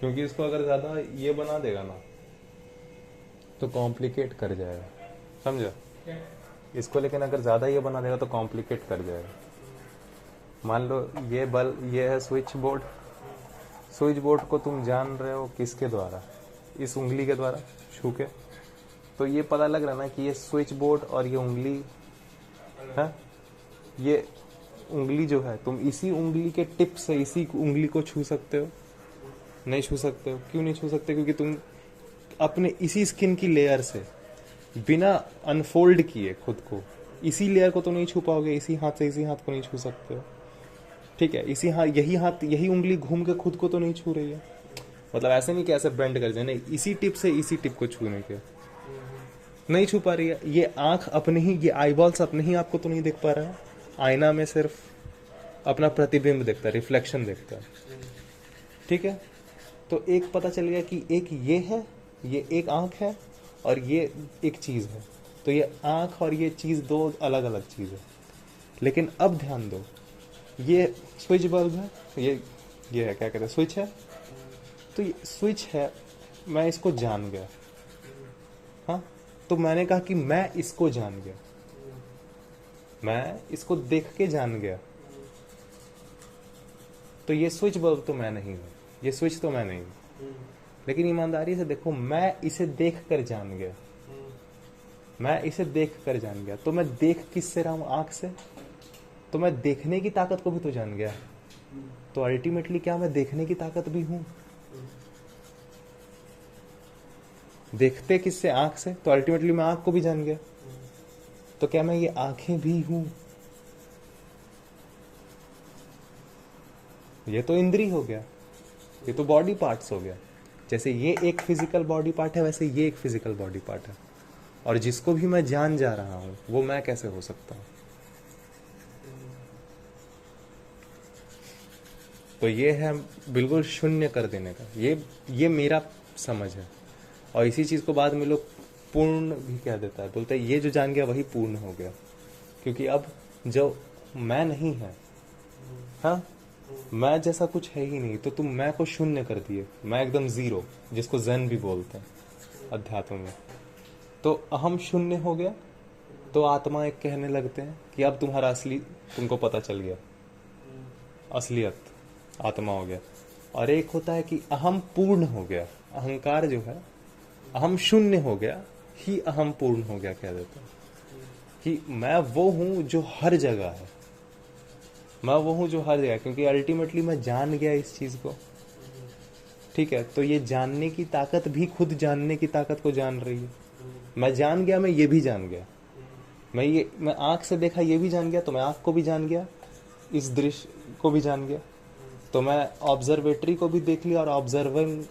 क्योंकि इसको अगर ज्यादा ये बना देगा ना तो कॉम्प्लिकेट कर जाएगा, समझो। इसको लेकिन अगर ज्यादा ये बना देगा तो कॉम्प्लिकेट कर जाएगा। मान लो ये बल्ब, ये है स्विच बोर्ड। स्विच बोर्ड को तुम जान रहे हो किसके द्वारा? इस उंगली के द्वारा छू के। तो ये पता लग रहा ना कि ये स्विच बोर्ड और ये उंगली है, ये उंगली जो है तुम इसी उंगली के टिप से इसी उंगली को छू सकते हो? नहीं छू सकते हो। क्यों नहीं छू सकते? क्योंकि तुम अपने इसी स्किन की लेयर से बिना अनफोल्ड किए खुद को, इसी लेयर को तो नहीं छू पाओगे। इसी हाथ से इसी हाथ को नहीं छू सकते हो, ठीक है? इसी हाथ यही उंगली घूम के खुद को तो नहीं छू रही है। मतलब ऐसे नहीं कि ऐसे बेंड कर जाए, नहीं, इसी टिप से इसी टिप को छूने के नहीं छू पा रही है। ये आंख अपने ही, ये आईबॉल्स अपने ही आपको तो नहीं देख पा रहा है। आईना में सिर्फ अपना प्रतिबिंब देखता है, रिफ्लेक्शन देखता है, ठीक है? तो एक पता चल गया कि एक ये है, ये एक आंख है और ये एक चीज है। तो ये आंख और ये चीज दो अलग अलग चीज है। लेकिन अब ध्यान दो, ये स्विच बल्ब है, ये है, क्या कहते हैं, स्विच है। तो ये स्विच है, मैं इसको जान गया। हाँ, तो मैंने कहा कि मैं इसको जान गया, मैं इसको देख के जान गया। तो ये स्विच बल्ब तो मैं नहीं हूं, ये स्विच तो मैं नहीं हूं। लेकिन ईमानदारी से देखो, मैं इसे देख कर जान गया, मैं इसे देख कर जान गया। तो मैं देख किससे रहा हूं? आंख से। तो मैं देखने की ताकत को भी तो जान गया। तो अल्टीमेटली क्या मैं देखने की ताकत भी हूं? देखते किससे? आंख से। तो अल्टीमेटली मैं आंख को भी जान गया। तो क्या मैं ये आंखें भी हूं? ये तो इंद्री हो गया, ये तो बॉडी पार्ट्स हो गया। जैसे ये एक फिजिकल बॉडी पार्ट है, वैसे ये एक फिजिकल बॉडी पार्ट है। और जिसको भी मैं जान जा रहा हूं वो मैं कैसे हो सकता हूं? तो ये है बिल्कुल शून्य कर देने का, ये मेरा समझ है। और इसी चीज को बाद में लोग पूर्ण भी कह देता है, बोलते हैं ये जो जान गया वही पूर्ण हो गया। क्योंकि अब जो मैं नहीं है, हाँ, मैं जैसा कुछ है ही नहीं, तो तुम मैं को शून्य कर दिए, मैं एकदम जीरो, जिसको ज़ेन भी बोलते हैं अध्यात्म में। तो अहम शून्य हो गया। तो आत्मा एक कहने लगते हैं कि अब तुम्हारा असली तुमको पता चल गया, असलियत आत्मा हो गया। और एक होता है कि अहम पूर्ण हो गया, अहंकार जो है अहम शून्य हो गया ही अहम पूर्ण हो गया, कह देते हैं कि मैं वो हूं जो हर जगह है, मैं वो हूं जो हर जगह। क्योंकि अल्टीमेटली मैं जान गया इस चीज को, ठीक है? तो ये जानने की ताकत भी खुद जानने की ताकत को जान रही है। मैं जान गया, मैं ये भी जान गया, मैं आंख से देखा ये भी जान गया, तो मैं आंख को भी जान गया, इस दृश्य को भी जान गया। तो मैं ऑब्जर्वेटरी को भी देख लिया और ऑब्जर्विंग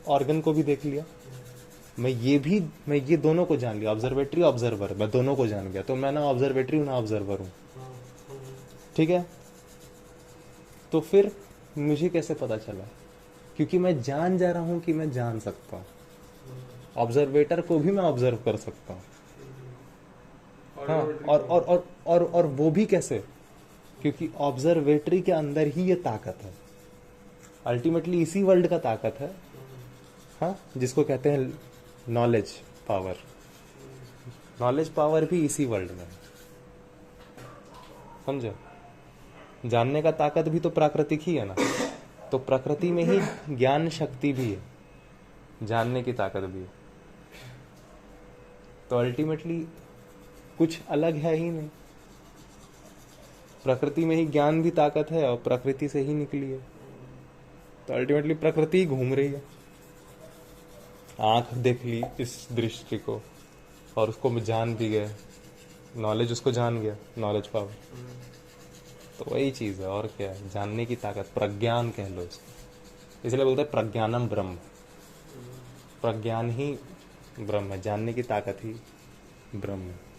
ऑर्गन को भी देख लिया। मैं ये दोनों को जान लिया, ऑब्जर्वेटरी ऑब्जर्वर, मैं दोनों को जान गया। तो मैं ना ऑब्जर्वेटरी हूं ना ऑब्जर्वर हूं, ठीक है? तो फिर मुझे कैसे पता चला? क्योंकि मैं जान जा रहा हूं कि मैं जान सकता हूं, ऑब्जर्वेटर को भी मैं ऑब्जर्व कर सकता हूं। हाँ, और वो भी कैसे? क्योंकि ऑब्जर्वेटरी के अंदर ही ये ताकत है, अल्टीमेटली इसी वर्ल्ड का ताकत है, हाँ, जिसको कहते हैं नॉलेज पावर। नॉलेज पावर भी इसी वर्ल्ड में है, समझो? जानने का ताकत भी तो प्राकृतिक ही है ना। तो प्रकृति में ही ज्ञान शक्ति भी है, जानने की ताकत भी है। तो अल्टीमेटली कुछ अलग है ही नहीं, प्रकृति में ही ज्ञान भी ताकत है और प्रकृति से ही निकली है। तो अल्टीमेटली प्रकृति ही घूम रही है। आंख देख ली इस दृष्टि को और उसको जान भी गए, नॉलेज उसको जान गया, नॉलेज पावर। तो वही चीज है, और क्या है? जानने की ताकत, प्रज्ञान कह लो इसको। इसलिए बोलते हैं प्रज्ञानम ब्रह्म, प्रज्ञान ही ब्रह्म है, जानने की ताकत ही ब्रह्म है।